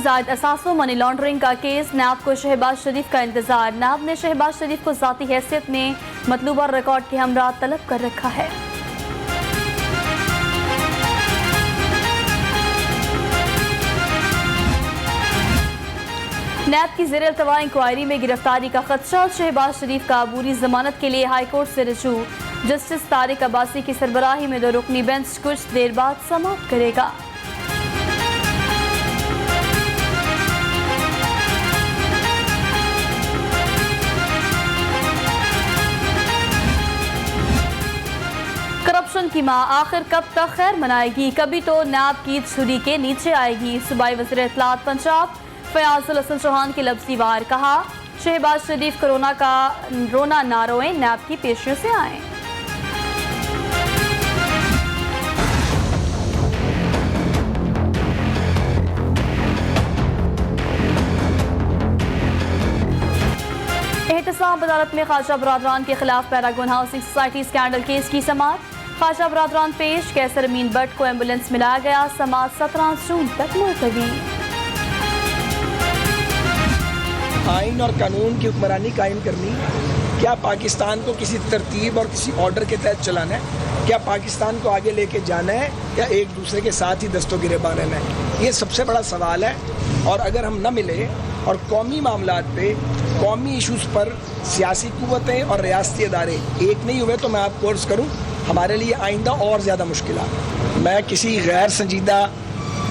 जायद असासों money laundering का case, नैब को शहबाज शरीफ का इंतजार। नैब ने शहबाज शरीफ को ज़ाती हैसियत में मतलूबा रिकॉर्ड के हमरा तलब कर रखा है। नैब की ज़ेर-ए-इल्तवा इंक्वायरी में गिरफ्तारी का खदशा, शहबाज शरीफ का अबूरी जमानत के लिए हाई कोर्ट से रजू। जस्टिस तारिक अब्बासी की सरबराही में 2 रुकनी बेंच कुछ देर बाद समाप्त करेगा। करप्शन की माँ आखिर कब तक खैर मनाएगी? कभी तो नैब की छुरी के नीचे आएगी। सूबाई वज़ीर इत्तलात पंजाब फयाजुल हसन चौहान की लफ्ज़ी वार, कहा शहबाज शरीफ कोरोना का रोना ना रोएं, नैब की पेशियों से आएं। एहतसाब अदालत में ख्वाजा बरादरान के खिलाफ Paragon housing society scandal case की समाअत। ख्वाजा बरादरान पेश, कैसर अमीन भट्ट को एम्बुलेंस में लाया गया। समाअत 17 जून तक मुलतवी। आइन और कानून की हुक्मरानी कायम करनी, क्या पाकिस्तान को किसी तरतीब और किसी ऑर्डर के तहत चलाना है? क्या पाकिस्तान को आगे लेके जाना है या एक दूसरे के साथ ही दस्तों गिरेबान रहना है? ये सबसे बड़ा सवाल है। और अगर हम न मिले और कौमी मामलात पे, कौमी इशूज़ पर सियासी कुव्वतें और रियासती अदारे एक नहीं हुए तो मैं आपको अर्ज़ करूँ, हमारे लिए आइंदा और ज़्यादा मुश्किल है। मैं किसी गैर संजीदा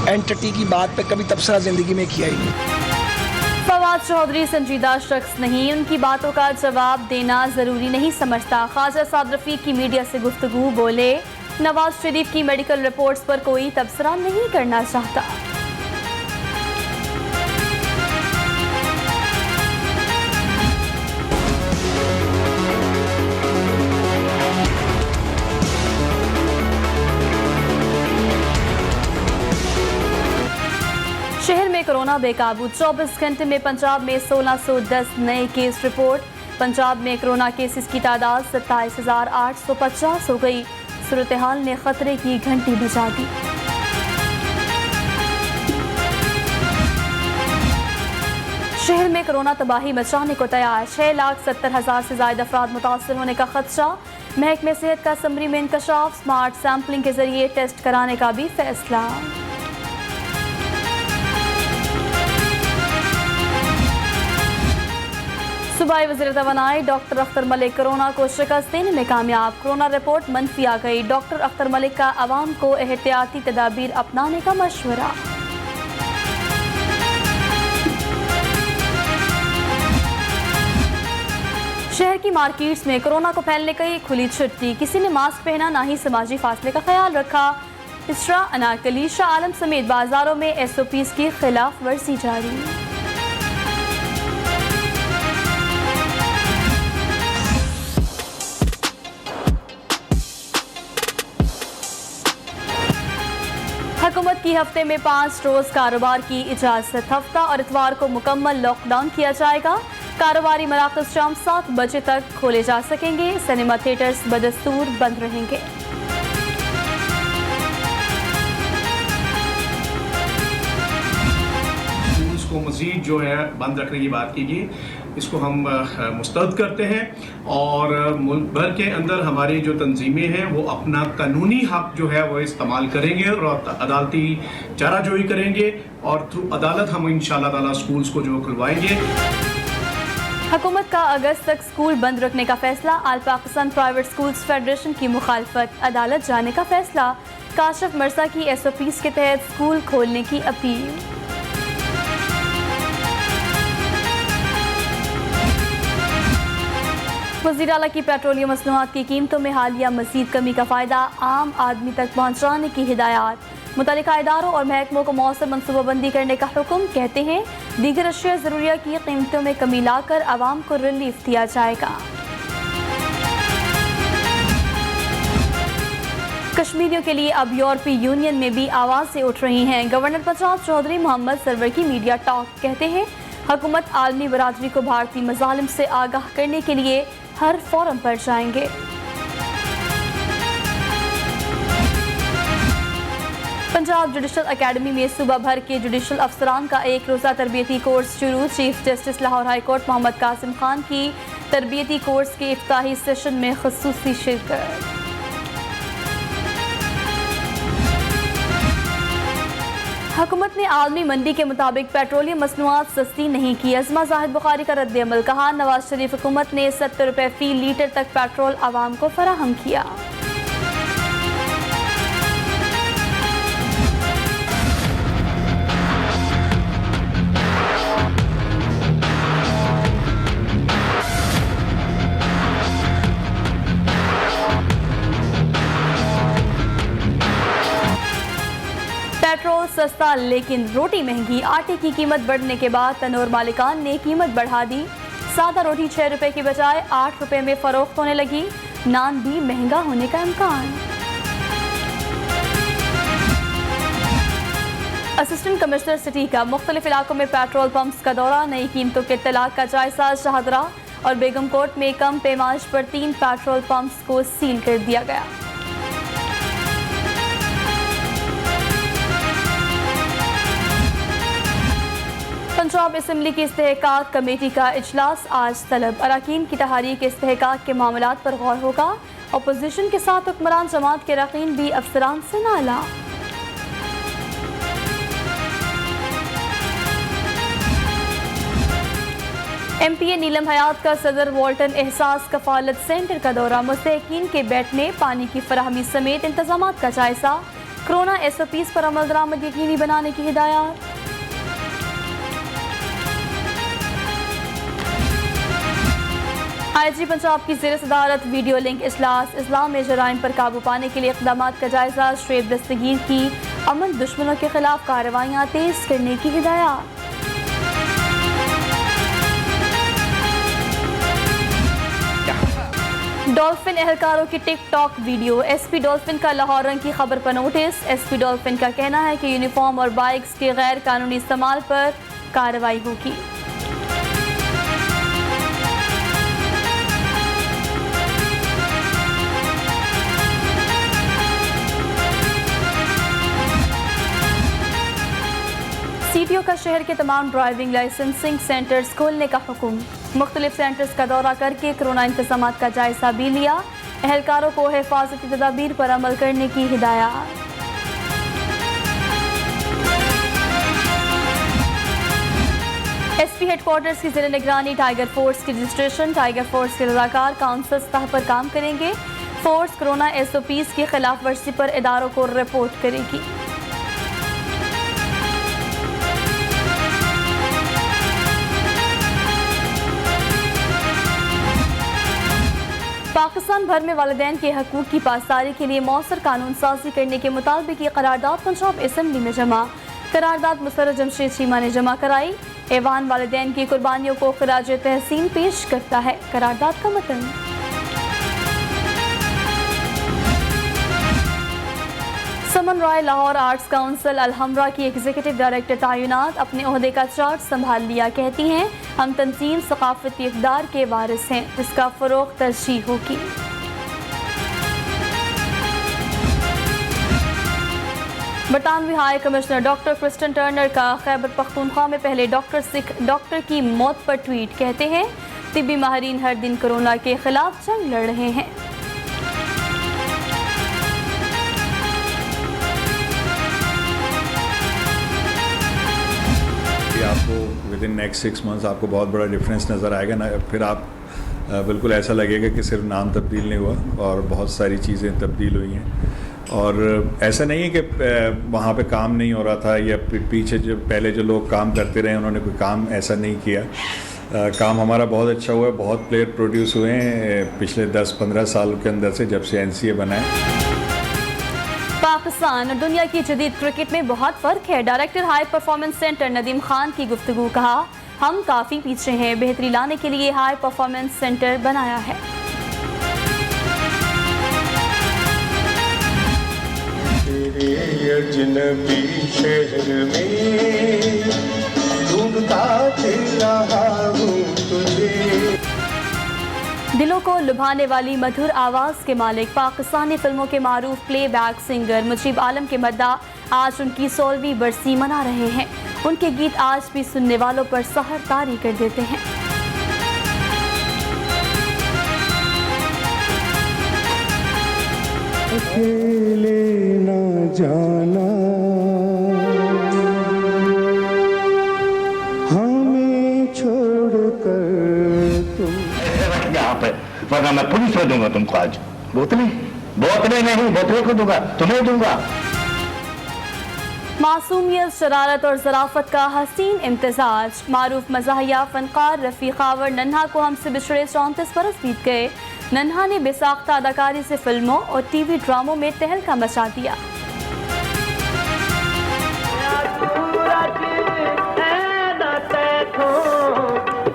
एंटिटी की बात पे कभी तबसरा ज़िंदगी में किया ही नहीं। फवाद चौधरी संजीदा शख्स नहीं, उनकी बातों का जवाब देना ज़रूरी नहीं समझता। ख्वाजा साद रफ़ीक की मीडिया से गुफ्तगू, बोले नवाज शरीफ की मेडिकल रिपोर्ट्स पर कोई तबसरा नहीं करना चाहता। शहर में कोरोना बेकाबू, 24 घंटे में पंजाब में 1610 नए केस रिपोर्ट। पंजाब में कोरोना केसेस की तादाद 27,850 हो गई। सूरत हाल ने खतरे की घंटी बजा दी। शहर में कोरोना तबाही मचाने को तैयार, 6,70,000 से ज्यादा अफराद मुतासर होने का खदशा। महकमे सेहत का समरी में इंकशाफ, स्मार्ट सैम्पलिंग के जरिए टेस्ट कराने का भी फैसला। सूबाई वज़ीर तवानाई डॉक्टर अख्तर मलिक कोरोना को शिकस्त देने में कामयाब। कोरोना रिपोर्ट मनफी आ गई। डॉक्टर अख्तर मलिक का अवाम को एहतियाती तदाबीर अपनाने का मशवरा। शहर की मार्केट्स में कोरोना को फैलने की खुली छुट्टी, किसी ने मास्क पहना ना ही समाजी फासले का ख्याल रखा। इसरा, अनारकली, शाह आलम समेत बाजारों में SOPs की खिलाफ वर्जी जारी। हुकूमत की हफ्ते में 5 रोज कारोबार की इजाजत। हफ्ता और इतवार को मुकम्मल लॉकडाउन किया जाएगा। कारोबारी मराकज़ शाम 7 बजे तक खोले जा सकेंगे। सिनेमा थिएटर्स बदस्तूर बंद रहेंगे। इसको मज़ीद जो है बंद रखने की बात की गई, इसको हम मुस्तरद करते हैं और मुल्क भर के अंदर हमारी जो तंजीमें हैं वो अपना कानूनी हक जो है वो इस्तेमाल करेंगे और अदालती चाराजोई करेंगे और थ्रू अदालत हम इंशाअल्लाह ताला स्कूल्स को जो खुलवाएंगे। हुकूमत का अगस्त तक स्कूल बंद रखने का फैसला। आल पाकिस्तान प्राइवेट स्कूल्स फेडरेशन की मुखालफत, अदालत जाने का फैसला। काशिफ मिर्जा की SOPs के तहत स्कूल खोलने की अपील। वज़ीर आला की पेट्रोलियम मसनूआत की कीमतों में हालिया मज़ीद कमी का फ़ायदा आम आदमी तक पहुँचाने की हिदायत। मुतल्लिका इदारों और महकमों को मौसम मनसूबाबंदी करने का हुक्म। कहते हैं दीगर अशिया ज़रूरिया की कीमतों में कमी लाकर आवाम को रिलीफ दिया जाएगा। कश्मीरियों के लिए अब यूरोपीय यूनियन में भी आवाज़ें उठ रही हैं। गवर्नर पंजाब चौधरी मोहम्मद सरवर की मीडिया टॉक, कहते हैं हुकूमत आलमी बरादरी को भारतीय मज़ालिम से आगाह करने के लिए हर फोरम पर जाएंगे। पंजाब जुडिशल एकेडमी में सुबह भर के जुडिशल अफसरान का एक रोज़ा तरबियती कोर्स शुरू। Chief justice Lahore high court Mohammad Qasim Khan की तरबियती कोर्स के इफ्ताही सेशन में ख़ुसूसी शिरकत। हुकूमत ने आलमी मंडी के मुताबिक पेट्रोलियम मसनूआत सस्ती नहीं की। अज़मा जाहिद बुखारी का रद्द-ए-अमल। कहा, नवाज शरीफ हुकूमत ने 70 रुपये फ़ी लीटर तक पेट्रोल आवाम को फराहम किया। पेट्रोल सस्ता लेकिन रोटी महंगी। आटे की कीमत बढ़ने के बाद तनूर मालिकान ने कीमत बढ़ा दी। सादा रोटी 6 रुपये की बजाय 8 रुपये में फरोख्त होने लगी। नान भी महंगा होने का इम्कान। असिस्टेंट कमिश्नर सिटी का मुख्तलिफ इलाकों में पेट्रोल पंप्स का दौरा। नई कीमतों के इत्तलाक का जायजा। शाहदरा और बेगमकोट में कम पैमाइश पर 3 पेट्रोल पंप्स को सील कर दिया गया। पंजाब असम्बली की इस्तेहकाक कमेटी का इजलास आज तलब। अरकान की तहरीक इस्तेहकाक के मामलात पर गौर होगा। अपोजिशन के साथ हुक्मरान जमात के अरकान भी अफसरान से नाला। MPA नीलम हयात का सदर वॉल्टन एहसास कफालत सेंटर का दौरा। मुस्तहिकीन के बैठने, पानी की फराहमी समेत इंतजामात का जायजा। कोरोना SOPs पर अमल दरामद यकीनी बनाने की हिदायत। IG पंजाब की ज़ेर सदारत वीडियो लिंक इजलास। इस्लाम में जराइम पर काबू पाने के लिए इक़दामात का जायजा। शुएब दस्तगीर की अमन दुश्मनों के खिलाफ कार्रवाइयाँ तेज करने की हिदायत। डॉल्फिन एहलकारों की टिकटॉक वीडियो। SP डॉल्फिन का लाहौर रंग की खबर पर नोटिस। SP डॉल्फिन का कहना है कि यूनिफॉर्म और बाइक्स के गैर कानूनी इस्तेमाल पर कार्रवाई होगी। CTO का शहर के तमाम ड्राइविंग लाइसेंसिंग सेंटर्स खोलने का हुक्म। मुख्तलिफ सेंटर्स का दौरा करके कोरोना इंतजामात का जायजा भी लिया। एहलकारों को हिफाजती तदाबीर पर अमल करने की हिदायत। SP हेडक्वार्टर्स की ज़िला निगरानी टाइगर फोर्स की रजिस्ट्रेशन। टाइगर फोर्स के रज़ाकार काउंसिल सतह पर काम करेंगे। फोर्स कोरोना SOPs की खिलाफ वर्जी पर इदारों को रिपोर्ट करेगी। पाकिस्तान भर में वालिदैन के हकूक़ की पासदारी के लिए मौसर कानून साजी करने के मुतालबे की करारदाद पंजाब असम्बली में जमा। करारदाद मुसर्रफ जमशेद चीमा ने जमा कराई। ऐवान वालिदैन की कुर्बानियों को खिराज तहसीन पेश करता है। करारदाद का मतन। समन राय लाहौर आर्ट्स काउंसिल अलहमरा की एग्जीक्यूटिव डायरेक्टर तैनात। अपने ओहदे का चार्ज संभाल लिया। कहती हैं, हम तंजीम सकाफती इक़दार के वारिस हैं जिसका फ़रोग़ तरजीह होगी। बरतानवी high commissioner doctor Christian Turner का खैबर पख्तूनख्वा में पहले सिख डॉक्टर की मौत पर ट्वीट। कहते हैं, तिब्बी माहिरीन हर दिन कोरोना के खिलाफ जंग लड़ रहे हैं। आपको विद इन नेक्स्ट 6 मंथ्स आपको बहुत बड़ा डिफरेंस नज़र आएगा ना। फिर आप बिल्कुल ऐसा लगेगा कि सिर्फ नाम तब्दील नहीं हुआ और बहुत सारी चीज़ें तब्दील हुई हैं। और ऐसा नहीं है कि वहाँ पे काम नहीं हो रहा था या पीछे जो पहले जो लोग काम करते रहे उन्होंने कोई काम ऐसा नहीं किया। काम हमारा बहुत अच्छा हुआ है। बहुत प्लेयर प्रोड्यूस हुए हैं पिछले 10-15 साल के अंदर से, जब से NCA बना है। पाकिस्तान और दुनिया की जदीद क्रिकेट में बहुत फ़र्क है। Director high performance centre Nadeem Khan की गुफ्तगू। कहा, हम काफ़ी पीछे हैं। बेहतरी लाने के लिए हाई परफॉर्मेंस सेंटर बनाया है। अजनबी शहर में ढूंढता रहा हूं तुझे। दिलों को लुभाने वाली मधुर आवाज़ के मालिक पाकिस्तानी फिल्मों के मारूफ प्लेबैक सिंगर मुजीब आलम के मद्दा आज उनकी 16वीं बरसी मना रहे हैं। उनके गीत आज भी सुनने वालों पर सहर तारी कर देते हैं। अकेले ना जाना हमें छोड़कर तुम यहाँ पे, वरना मैं पुलिस में दूंगा तुमको आज। बोतलें नहीं, बोतलें को दूंगा, तुम्हें दूंगा। मासूमियत, शरारत और ज़राफ़त का हसीन इम्तिज़ाज। मारूफ मज़ाहिया फ़नकार रफ़ीक खावर नन्हा को हमसे बिछड़े 34 बरस बीत गए। नन्हा ने बेसाख्ता अदाकारी से फिल्मों और टीवी ड्रामों में तहलका मचा दिया।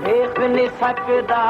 देख नहीं सकदा